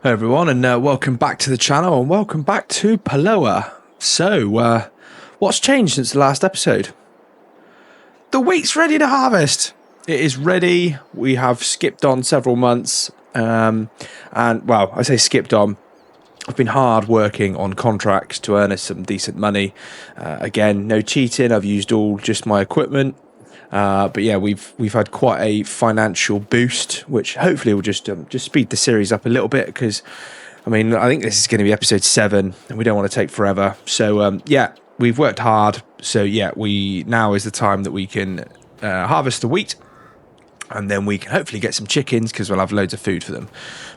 Hello everyone, and welcome back to the channel, and welcome back to Polowa. So, what's changed since the last episode? The wheat's ready to harvest. It is ready. We have skipped on several months, and well, I say skipped on. I've been hard working on contracts to earn us some decent money. Again, no cheating. I've used all just my equipment. But yeah, we've had quite a financial boost, which hopefully will just speed the series up a little bit, because I mean, I think this is going to be episode 7 and we don't want to take forever. So yeah, we've worked hard. So yeah, now is the time that we can harvest the wheat, and then we can hopefully get some chickens, because we'll have loads of food for them.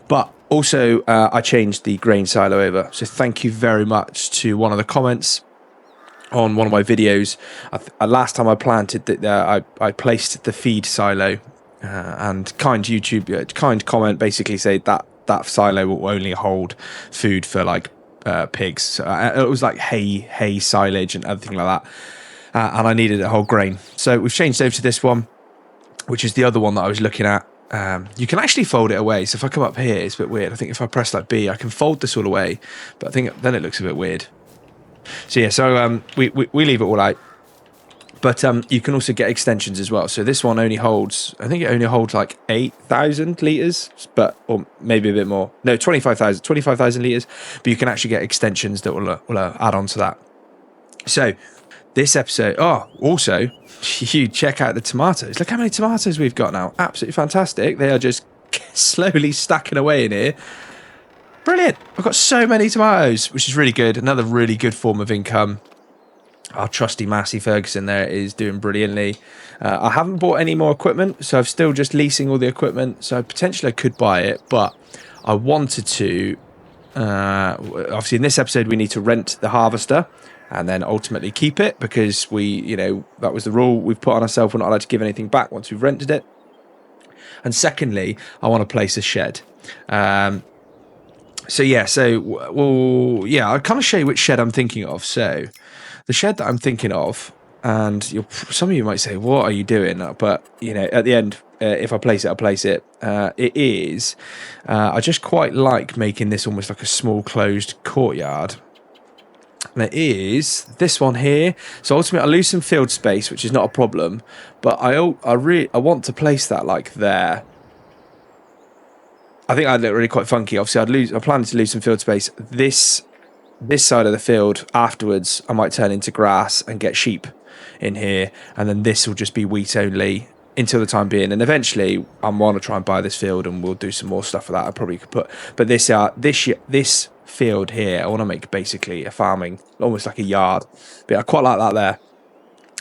But also I changed the grain silo over, so thank you very much to one of the comments on one of my videos. Last time I planted that, I placed the feed silo, and kind comment basically said that silo will only hold food for like pigs. So it was like hay silage and everything like that, and I needed a whole grain. So we've changed over to this one, which is the other one that I was looking at. You can actually fold it away. So if I come up here, it's a bit weird. I think if I press like B, I can fold this all away, but I think then it looks a bit weird. So yeah, so we leave it all out, but you can also get extensions as well. So this one only holds, I think it only holds like 8,000 litres, or maybe a bit more. No, 25,000 litres, but you can actually get extensions that will add on to that. So this episode, also, you check out the tomatoes. Look how many tomatoes we've got now. Absolutely fantastic. They are just slowly stacking away in here. Brilliant. I've got so many tomatoes, which is really good. Another really good form of income. Our trusty Massey Ferguson there is doing brilliantly. I haven't bought any more equipment, so I'm still just leasing all the equipment. So potentially I could buy it, but I wanted to. Obviously, in this episode, we need to rent the harvester and then ultimately keep it, because that was the rule we've put on ourselves. We're not allowed to give anything back once we've rented it. And secondly, I want to place a shed. So yeah, I'll kind of show you which shed I'm thinking of. So the shed that I'm thinking of, and some of you might say, what are you doing? But at the end, if I place it, I'll place it. It is, I just quite like making this almost like a small closed courtyard. And it is this one here. So ultimately, I lose some field space, which is not a problem, but I want to place that like there. I think I'd look really quite funky. Obviously, I plan to lose some field space. This side of the field afterwards, I might turn into grass and get sheep in here, and then this will just be wheat only until the time being. And eventually, I want to try and buy this field, and we'll do some more stuff for that. I probably could put, but this field here, I want to make basically a farming, almost like a yard. But I quite like that there.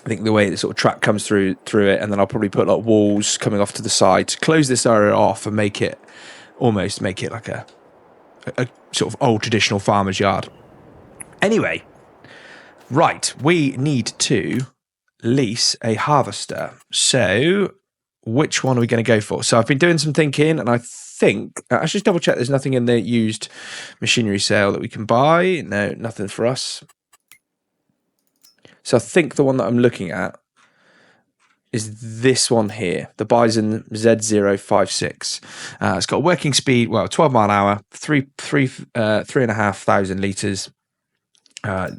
I think the way the sort of track comes through it, and then I'll probably put like walls coming off to the side to close this area off and make it like a sort of old traditional farmer's yard. Anyway, right, we need to lease a harvester. So which one are we going to go for? So I've been doing some thinking, and I think I should just double check there's nothing in the used machinery sale that we can buy. No, nothing for us. So I think the one that I'm looking at is this one here, the Bison Z056. It's got a working speed, 12 mile an hour, 3,500 litres.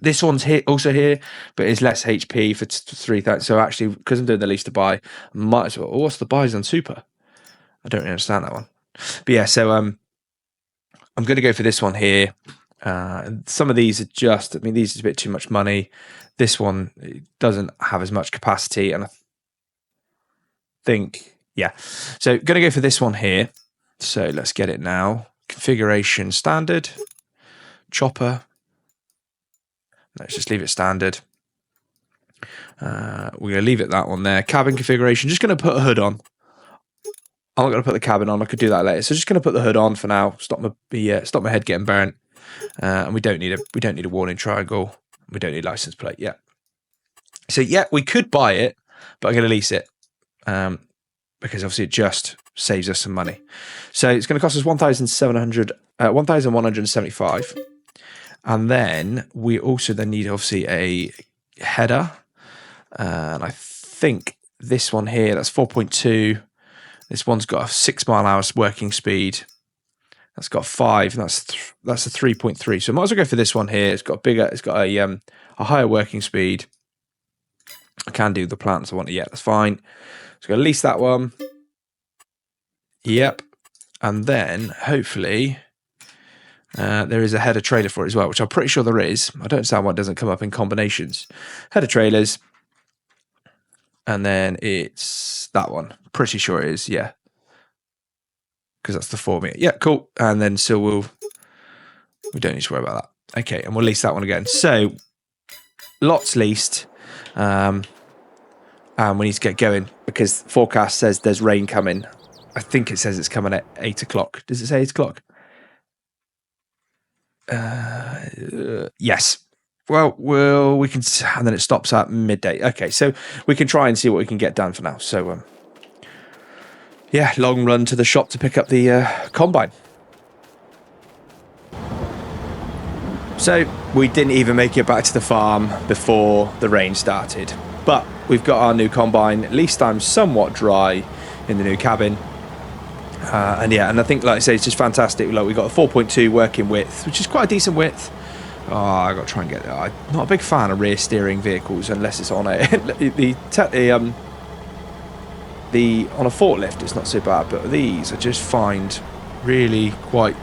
This one's also here, but it's less HP for 3,000. So actually, because I'm doing the lease to buy, might as well. Oh, what's the Bison Super? I don't really understand that one. But yeah, so I'm going to go for this one here. Some of these are these are a bit too much money. This one doesn't have as much capacity, and I think, yeah. So going to go for this one here. So let's get it now. Configuration standard. Chopper. Let's just leave it standard. We're going to leave it that one there. Cabin configuration. Just going to put a hood on. I'm not going to put the cabin on. I could do that later. So just going to put the hood on for now. Stop my head getting burnt. And we don't need a warning triangle. We don't need license plate yet. So yeah, we could buy it, but I'm going to lease it. Because obviously it just saves us some money. So it's going to cost us 1,175, and then we also need obviously a header, and I think this one here, that's 4.2. This one's got a 6 mile an hour working speed, That's got 5. That's a 3.3. So I might as well go for this one here. It's got bigger. It's got a higher working speed. I can do the plants I want. Yeah, that's fine. So I'm going to lease that one. Yep. And then hopefully there is a header trailer for it as well, which I'm pretty sure there is. I don't understand why it doesn't come up in combinations. Header trailers. And then it's that one. Pretty sure it is, yeah. Because that's the 4 meter. Yeah, cool. And then so we don't need to worry about that. Okay, and we'll lease that one again. So lots leased. And we need to get going because forecast says there's rain coming. I think it says it's coming at 8 o'clock. Does it say 8 o'clock? Yes. Well, we can, and then it stops at midday. Okay, so we can try and see what we can get done for now. So, yeah, long run to the shop to pick up the combine. So we didn't even make it back to the farm before the rain started, but we've got our new combine. At least I'm somewhat dry in the new cabin. And yeah, and I think, like I say, it's just fantastic. Like, we've got a 4.2 working width, which is quite a decent width. Oh, I got to try and get. I'm not a big fan of rear steering vehicles unless it's on a on a forklift. It's not so bad, but these I just find really quite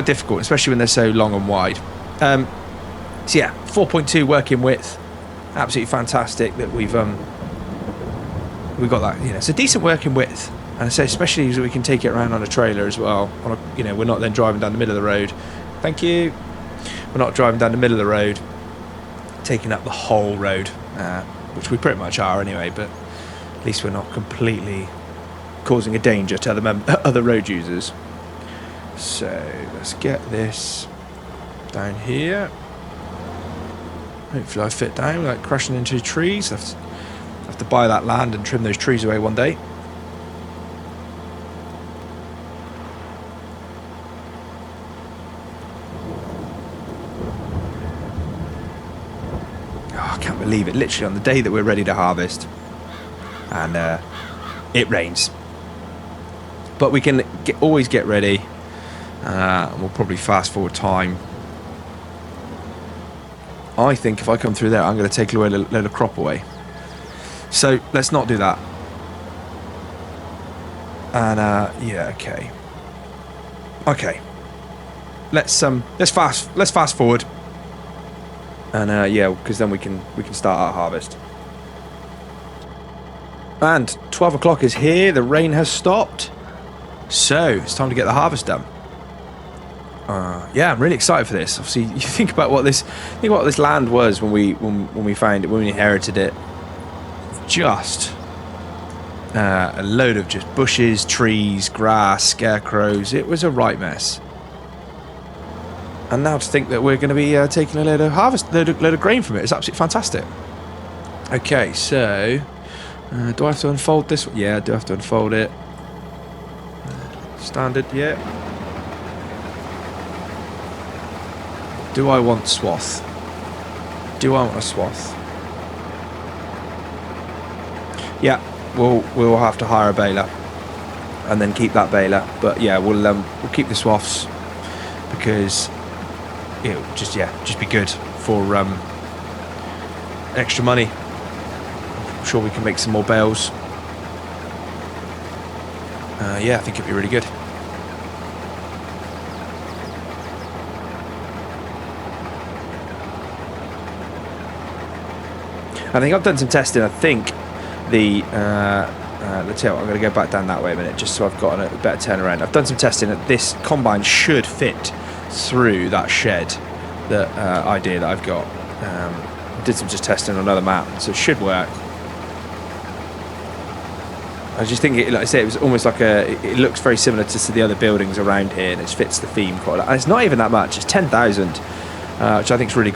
difficult, especially when they're so long and wide. So yeah, 4.2 working width, absolutely fantastic that we've got that. You know, it's a decent working width, and I say especially as we can take it around on a trailer as well. We're not then driving down the middle of the road. Thank you. We're not driving down the middle of the road, taking up the whole road, which we pretty much are anyway, but at least we're not completely causing a danger to other road users. So let's get this down here. Hopefully I fit down without crashing into trees. I have to buy that land and trim those trees away one day. Believe it, literally on the day that we're ready to harvest, and it rains, but we can always get ready, and we'll probably fast forward time. I think if I come through there, I'm going to take a load of crop away, so let's not do that. And yeah, okay, let's fast forward. And yeah, because then we can start our harvest. And 12 o'clock is here. The rain has stopped, so it's time to get the harvest done. Yeah, I'm really excited for this. Obviously, you think about what this land was when we found it, when we inherited it. Just a load of just bushes, trees, grass, scarecrows. It was a right mess. And now to think that we're going to be taking a load of grain from it. It's absolutely fantastic. Okay, so do I have to unfold this? Yeah, I do have to unfold it. Standard, yeah. Do I want swath? Do I want a swath? Yeah, we'll have to hire a baler and then keep that baler. But yeah, we'll keep the swaths because it'll just be good for extra money. I'm sure we can make some more bales. Yeah, I think it'd be really good. I think I've done some testing. I think the let's see, I'm going to go back down that way a minute just so I've got a better turnaround. I've done some testing that this combine should fit through that shed, that idea that I've got. Did some just testing on another map, so it should work. I just think like I say, it was almost like it looks very similar to the other buildings around here, and it fits the theme quite a lot. And it's not even that much. It's 10,000, which I think is really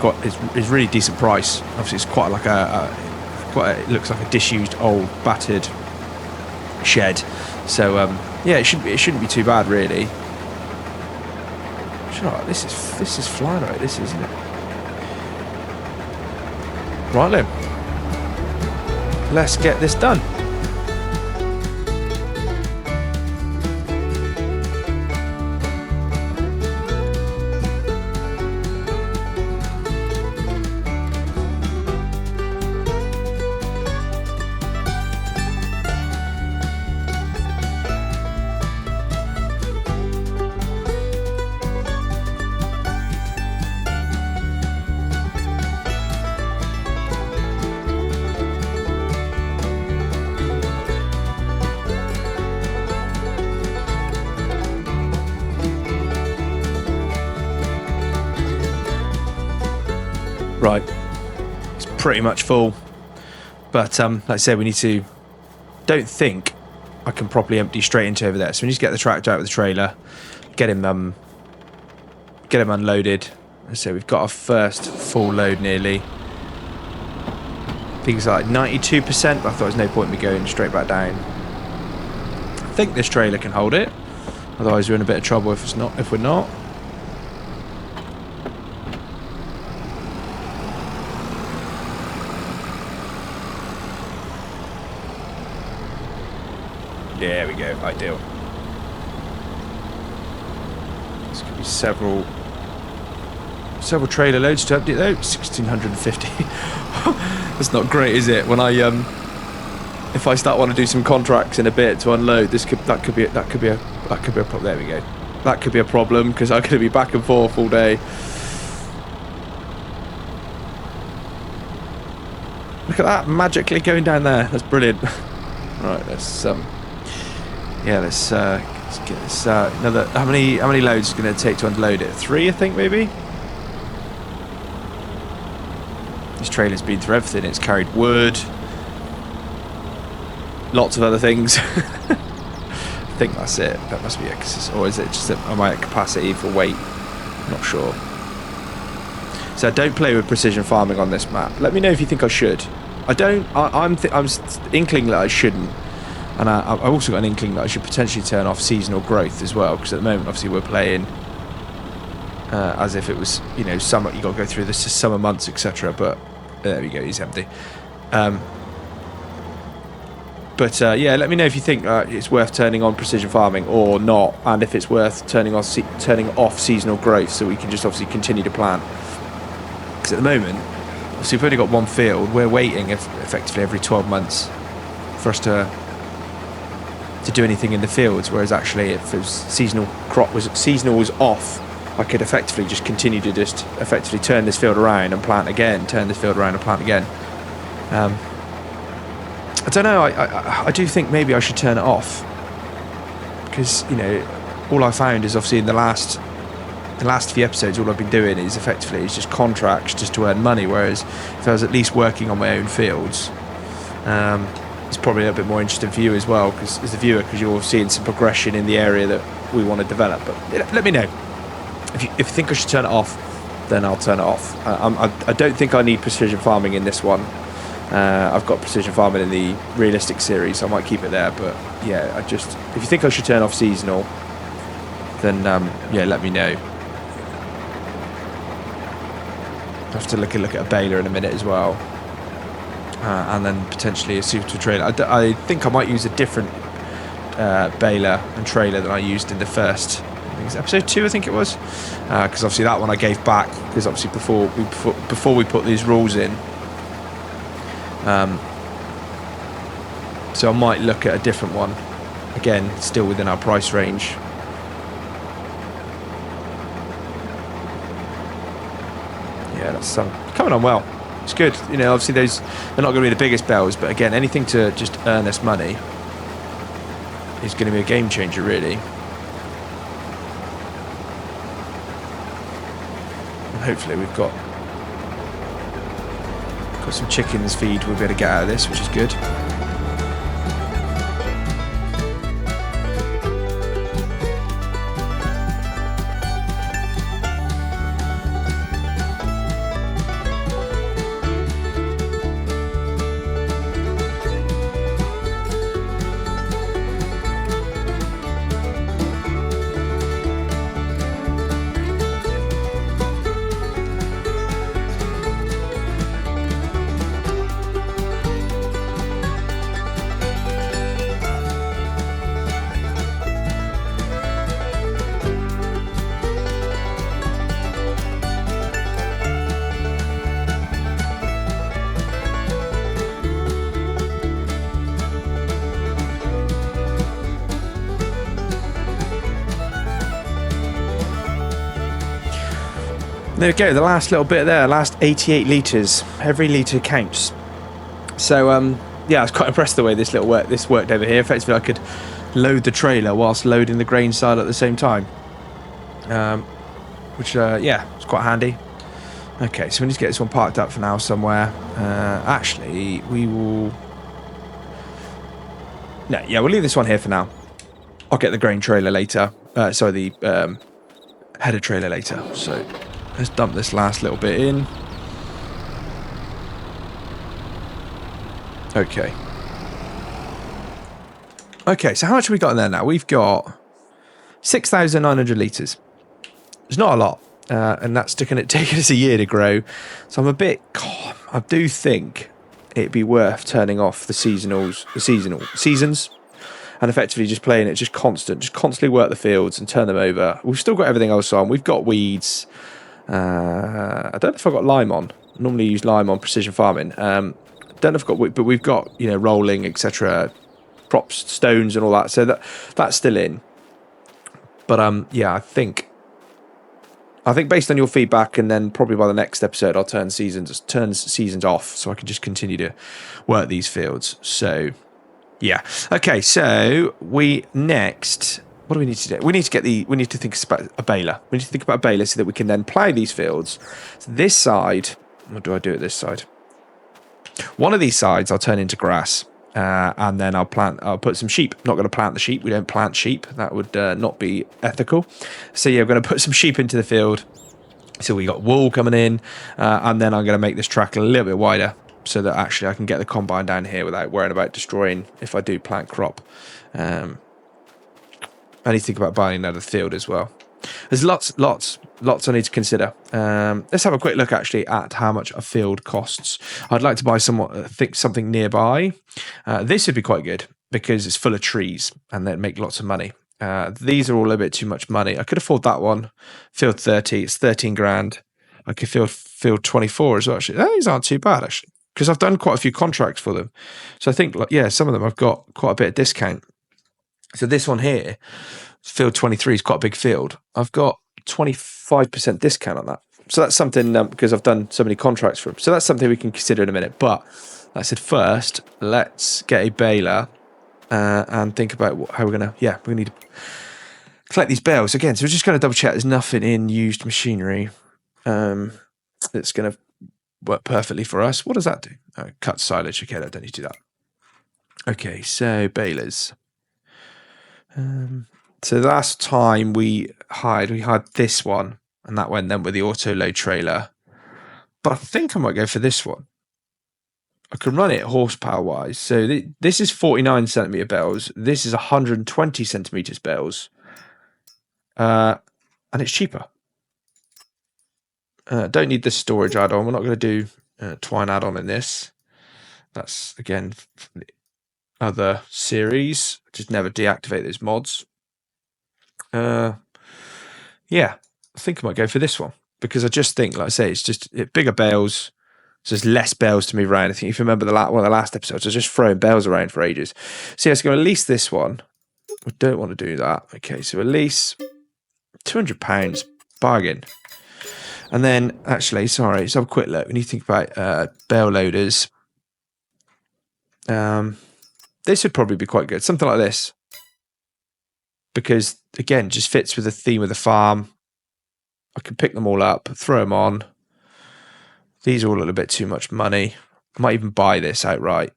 really decent price. Obviously, it's quite like it looks like a disused, old, battered shed. So yeah, it shouldn't be too bad really. This is flying right, this isn't it? Right then, let's get this done. Right, it's pretty much full, but like I said, we need to, don't think I can properly empty straight into over there, so we need to get the tractor out with the trailer, get him unloaded. So we've got our first full load nearly. I think it's like 92%, but I thought there's no point in me going straight back down. I think this trailer can hold it, otherwise we're in a bit of trouble if we're not. There we go, ideal. This could be several trailer loads to empty though. 1,650. That's not great, is it? When I if I start wanting to do some contracts in a bit to unload, that could be a problem. There we go. That could be a problem because I'm going to be back and forth all day. Look at that, magically going down there. That's brilliant. Right, let's let's get this another. How many loads is it going to take to unload it? 3, I think, maybe. This trailer's been through everything. It's carried wood, lots of other things. I think that's it. That must be it. Or is it just that am I at capacity for weight? I'm not sure. So I don't play with precision farming on this map. Let me know if you think I should. I don't. I'm inkling that I shouldn't. And I've also got an inkling that I should potentially turn off seasonal growth as well, because at the moment, obviously, we're playing as if it was, you know, summer. You got to go through the summer months, etc. But there we go, he's empty. Yeah, let me know if you think it's worth turning on precision farming or not, and if it's worth turning off seasonal growth, so we can just obviously continue to plant. Because at the moment, obviously, we've only got one field. We're waiting effectively every 12 months for us to do anything in the fields, whereas actually if it was seasonal was off, I could effectively just continue to just effectively turn this field around and plant again, turn this field around and plant again. I don't know, I do think maybe I should turn it off, because, you know, all I found is obviously in the last few episodes, all I've been doing is effectively just contracts just to earn money, whereas if I was at least working on my own fields, it's probably a little bit more interesting for you as well, because as a viewer, because you're seeing some progression in the area that we want to develop. But let me know if you think I should turn it off, then I'll turn it off. I don't think I need precision farming in this one. I've got precision farming in the realistic series, so I might keep it there. But yeah, if you think I should turn off seasonal, then yeah, let me know. I'll have to look at a baler in a minute as well. And then potentially a suitable trailer. I think I might use a different baler and trailer than I used in the first, I think it was episode 2, I think it was, because obviously that one I gave back, because obviously before we put these rules in, so I might look at a different one, again still within our price range. Yeah, that's coming on well. It's good, you know. Obviously, they're not going to be the biggest bells, but again, anything to just earn us money is going to be a game changer, really. And hopefully, we've got some chickens feed we'll be able to get out of this, which is good. There we go, the last little bit there, last 88 litres. Every litre counts. So, yeah, I was quite impressed the way this worked over here. Effectively, I could load the trailer whilst loading the grain side at the same time. Which, yeah, it's quite handy. Okay, so we need to get this one parked up for now somewhere. Actually, we will... No, yeah, we'll leave this one here for now. I'll get the grain trailer later. Sorry, the header trailer later. So let's dump this last little bit in. Okay. Okay, so how much have we got in there now? We've got 6,900 litres. It's not a lot. And that's taken us a year to grow. So I'm a bit... God, I do think it'd be worth turning off the seasonal seasons and effectively just playing it just constantly work the fields and turn them over. We've still got everything else on. We've got weeds. I don't know if I've got lime on. I normally use lime on precision farming. Don't know if I've got, but we've got, you know, rolling, etc., props, stones, and all that. So that's still in. But yeah, I think based on your feedback, and then probably by the next episode, I'll turn seasons off, so I can just continue to work these fields. So yeah, okay. So what do we need to do? We need to think about a baler. We need to think about a baler so that we can then plough these fields. So this side, what do I do at this side? One of these sides I'll turn into grass, and then I'll put some sheep. Not going to plant the sheep. We don't plant sheep. That would not be ethical. So yeah, we're going to put some sheep into the field. So we got wool coming in, and then I'm going to make this track a little bit wider so that actually I can get the combine down here without worrying about destroying if I do plant crop. I need to think about buying another field as well. There's lots I need to consider. Let's have a quick look actually at how much a field costs. I'd like to buy something nearby. This would be quite good because it's full of trees and they'd make lots of money. These are all a bit too much money. I could afford that one. Field 30, it's 13 grand. I could field 24 as well. Actually, these aren't too bad actually because I've done quite a few contracts for them. So I think, yeah, some of them I've got quite a bit of discount. So this one here, field 23 is quite a big field. I've got 25% discount on that. So that's something, because I've done so many contracts for them. So that's something we can consider in a minute. But like I said, first, let's get a baler and think about how we're going to, we need to collect these bales. Again, so we're just going to double check there's nothing in used machinery that's going to work perfectly for us. What does that do? Oh, cut silage. Okay, I don't need to do that. Okay, so balers. So the last time we hired this one, and that went then with the auto load trailer. But I think I might go for this one. I can run it horsepower wise. So this is 49 centimeter bells. This is 120 centimeters bells, and it's cheaper. Don't need the storage add-on. We're not going to do twine add-on in this. That's again from the other series. Just never deactivate those mods. Yeah, I think I might go for this one because I just think, like I say, it's just bigger bales. So there's less bales to move around. I think if you remember one of the last episodes, I was just throwing bales around for ages. So yeah, let's go lease this one. We don't want to do that. Okay, so a lease, £200, bargain. And then, actually, sorry, let's have a quick look. We need to think about bale loaders. This would probably be quite good. Something like this. Because, again, just fits with the theme of the farm. I can pick them all up, throw them on. These are all a little bit too much money. I might even buy this outright.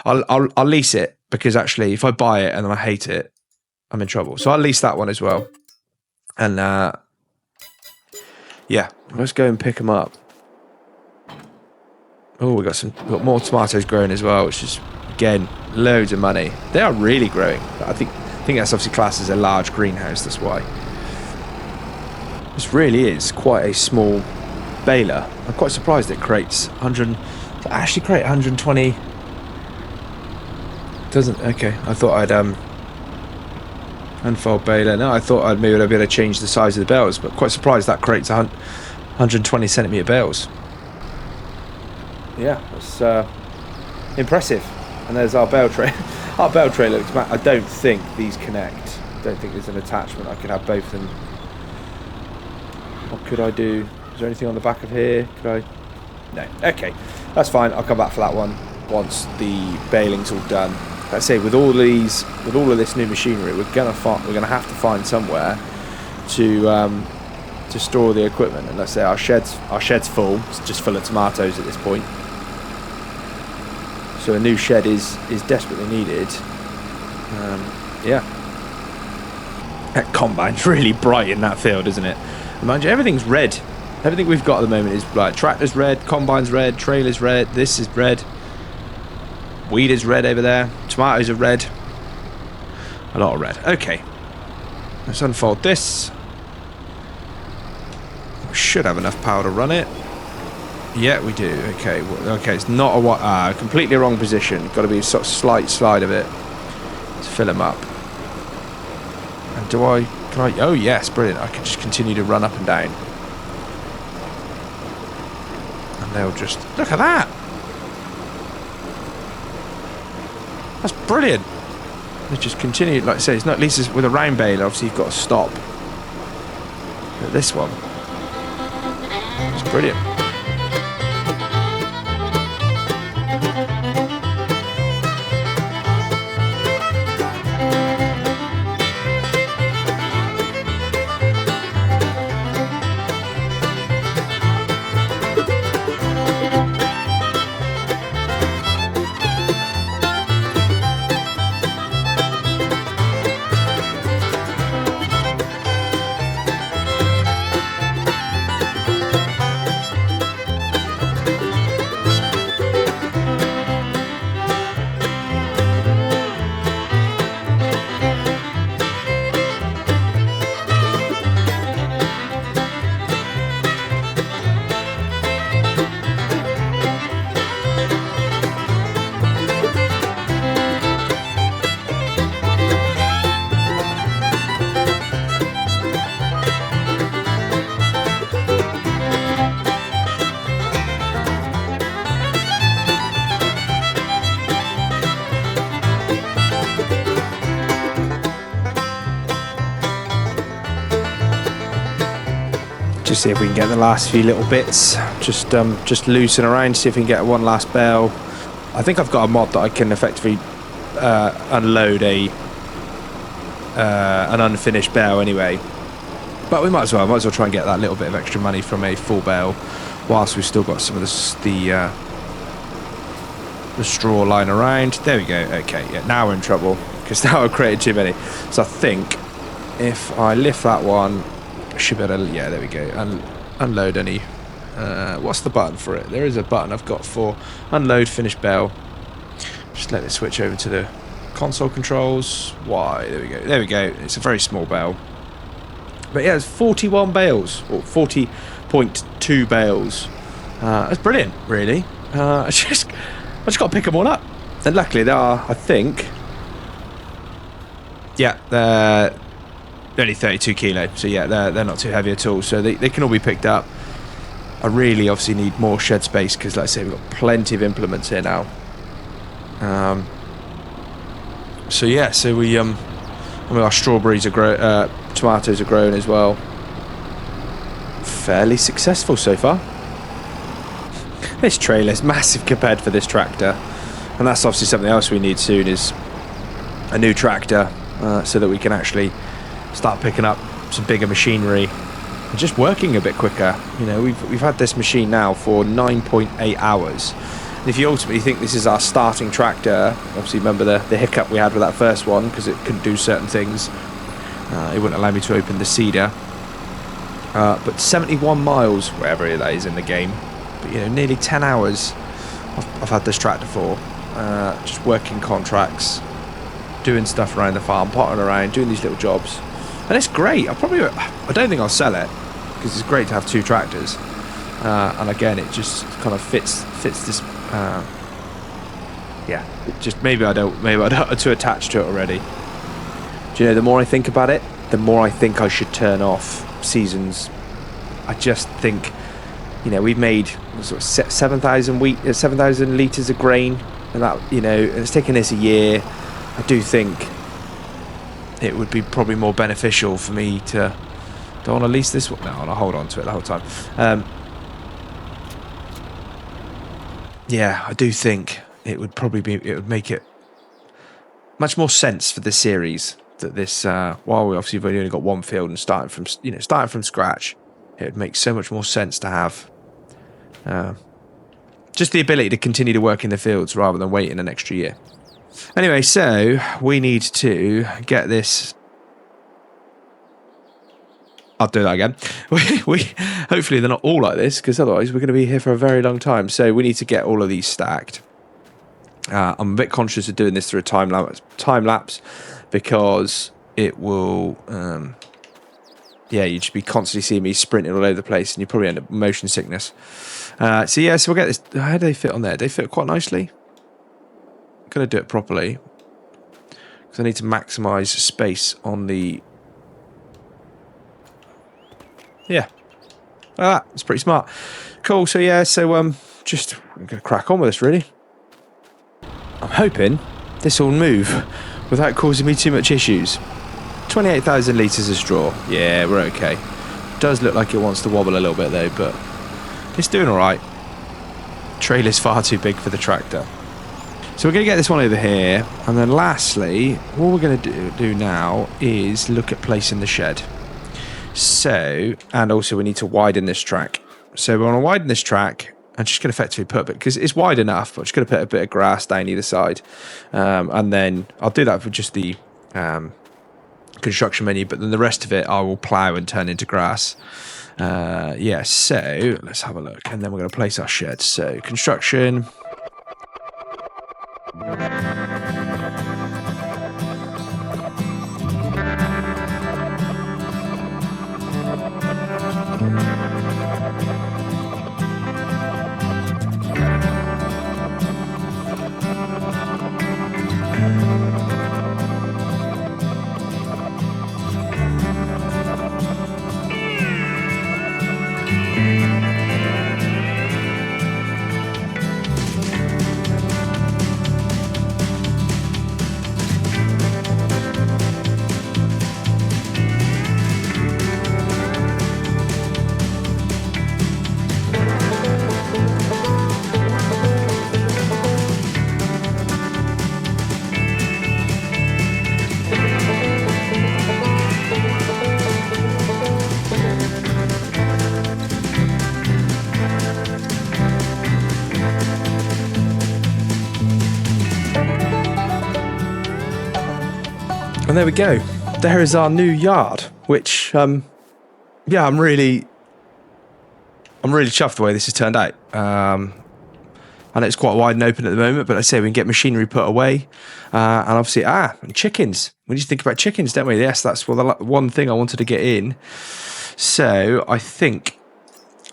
I'll lease it because actually, if I buy it and then I hate it, I'm in trouble. So I'll lease that one as well. And yeah, let's go and pick them up. Oh, we got more tomatoes growing as well, which is again loads of money. They are really growing. I think that's obviously classed as a large greenhouse. That's why. This really is quite a small baler. I'm quite surprised it creates 100. To actually create 120. Doesn't. Okay, I thought I'd unfold baler. No, I thought I'd be able to change the size of the bales, but quite surprised that creates 120 centimeter bales. Yeah, that's impressive. And there's our bale tray. Our bale trailer. I don't think these connect. I don't think there's an attachment. I could have both of them. What could I do? Is there anything on the back of here? Could I? No. Okay, that's fine. I'll come back for that one once the baling's all done. Like I say, with all of this new machinery, we're gonna have to find somewhere to to store the equipment. And let's say our shed's full. It's just full of tomatoes at this point. So a new shed is desperately needed. Yeah. That combine's really bright in that field, isn't it? Mind you, everything's red. Everything we've got at the moment is like tractor's red, combine's red, trailer's red, this is red. Weed is red over there. Tomatoes are red. A lot of red. Okay. Let's unfold this. We should have enough power to run it. Yeah, we do. Okay. Okay, it's not a completely wrong position. Got to be a sort of slight slide of it to fill them up. And can I? Oh yes, brilliant. I can just continue to run up and down. And they'll just look at that. That's brilliant. They just continue, like I say, it's not, at least it's with a round bale, obviously you've got to stop. But this one, it's brilliant. Just see if we can get the last few little bits. Just loosen around, see if we can get one last bell. I think I've got a mod that I can effectively unload an unfinished bell anyway. But we might as well try and get that little bit of extra money from a full bell, whilst we've still got some of the straw lying around. There we go. Okay, yeah. Now we're in trouble because now I've created too many. So I think if I lift that one. Should be able to, yeah, there we go. Unload any. What's the button for it? There is a button I've got for unload finish bell. Just let it switch over to the console controls. Why? There we go. There we go. It's a very small bell. But yeah, it's 41 bales or 40.2 bales. That's brilliant, really. I just got to pick them all up. And luckily they are, I think. Yeah, they're only 32 kilo, so yeah, they're not too heavy at all, so they can all be picked up. I really obviously need more shed space because, like I say, we've got plenty of implements here now. So yeah, so we I mean, our strawberries are tomatoes are growing as well. Fairly successful so far. This trailer's massive compared for this tractor, and that's obviously something else we need soon, is a new tractor, so that we can actually start picking up some bigger machinery and just working a bit quicker. You know, we've had this machine now for 9.8 hours. And if you ultimately think this is our starting tractor, obviously remember the hiccup we had with that first one because it couldn't do certain things. It wouldn't allow me to open the seeder. But 71 miles, wherever that is in the game, but you know, nearly 10 hours I've had this tractor for, just working contracts, doing stuff around the farm, potting around, doing these little jobs. And it's great. I don't think I'll sell it because it's great to have two tractors. And again, it just kind of fits this. Yeah, maybe I don't too attached to it already. Do you know? The more I think about it, the more I think I should turn off seasons. I just think, you know, we've made sort of 7,000 litres of grain, and that, you know, and it's taken us a year. I do think it would be probably more beneficial for me to. Don't want to lease this one. No, I want to hold on to it the whole time. Yeah, I do think it would make it much more sense for this series that this, while we obviously have only got one field and starting from scratch, It would make so much more sense to have just the ability to continue to work in the fields rather than waiting an extra year. Anyway, so we need to get this. I'll do that again. Hopefully they're not all like this, because otherwise we're going to be here for a very long time. So we need to get all of these stacked. I'm a bit conscious of doing this through a time lapse because it will, yeah, you'd just be constantly seeing me sprinting all over the place, and you probably end up with motion sickness. So yeah, so we'll get this. How do they fit on there? They fit quite nicely. I'm going to do it properly because I need to maximise space on the. Yeah, it's pretty smart. Cool. So yeah, so just I'm going to crack on with this really. I'm hoping this will move without causing me too much issues. 28,000 litres of straw. Yeah, we're okay. Does look like it wants to wobble a little bit though, but it's doing all right. Trailer's far too big for the tractor. So we're going to get this one over here, and then lastly, what we're going to do now is look at placing the shed. So, and also we need to widen this track. So we want to widen this track. I'm just going to effectively put a bit, because it's wide enough, but I'm just going to put a bit of grass down either side. And then I'll do that for just the construction menu, but then the rest of it I will plough and turn into grass. Yeah, so let's have a look. And then we're going to place our shed. So construction. And there we go. There is our new yard, which, yeah, I'm really chuffed the way this has turned out. I know it's quite wide and open at the moment, but I say we can get machinery put away. And obviously, and chickens. We need to think about chickens, don't we? Yes, that's one thing I wanted to get in. So I think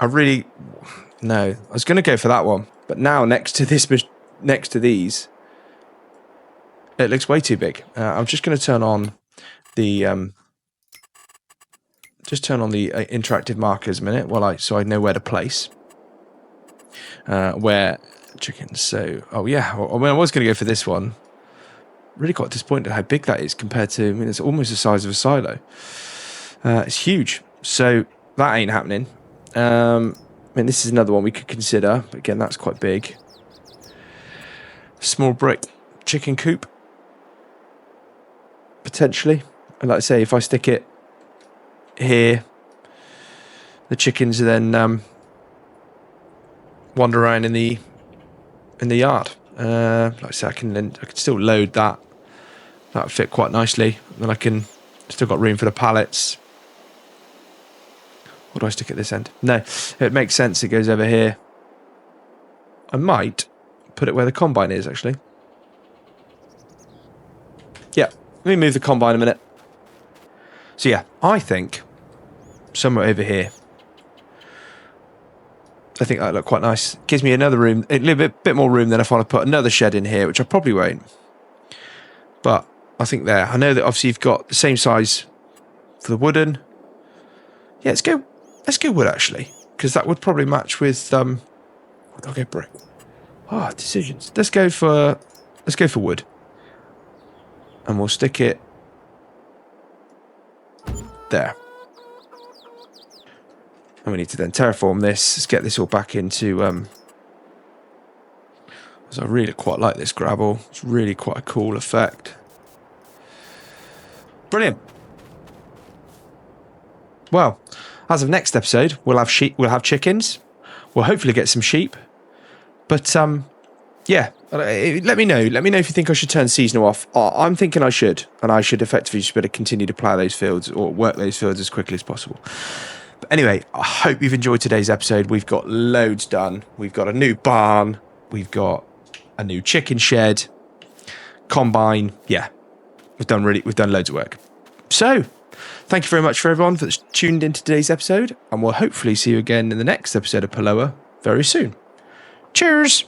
I was going to go for that one. But now next to these, it looks way too big. I'm just going to turn on the interactive markers a minute so I know where to place where chickens. So I was going to go for this one. Really quite disappointed how big that is compared to. I mean, it's almost the size of a silo. It's huge. So that ain't happening. I mean, this is another one we could consider, but again, that's quite big. Small brick chicken coop. Potentially, and like I say, if I stick it here, the chickens then wander around in the yard. Like I say, I can still load that. That would fit quite nicely. Then I can still got room for the pallets. What do I stick at this end? No, it makes sense. It goes over here. I might put it where the combine is actually. Yeah. Let me move the combine a minute. So yeah, I think somewhere over here. I think that look quite nice. Gives me another room, a little bit more room than if I want to put another shed in here, which I probably won't. But I think there. I know that obviously you've got the same size for the wooden. Yeah, let's go wood actually, because that would probably match with I'll go brick. Decisions. Let's go for wood. And we'll stick it there. And we need to then terraform this. Let's get this all back into. Because I really quite like this gravel. It's really quite a cool effect. Brilliant. Well, As of next episode, we'll have sheep, we'll have chickens. We'll hopefully get some sheep. But yeah, let me know. Let me know if you think I should turn seasonal off. I'm thinking I should, and I should effectively just better continue to plough those fields or work those fields as quickly as possible. But anyway, I hope you've enjoyed today's episode. We've got loads done. We've got a new barn. We've got a new chicken shed, combine. Yeah, we've done loads of work. So, thank you very much for everyone that's tuned into today's episode, and we'll hopefully see you again in the next episode of Polowa very soon. Cheers!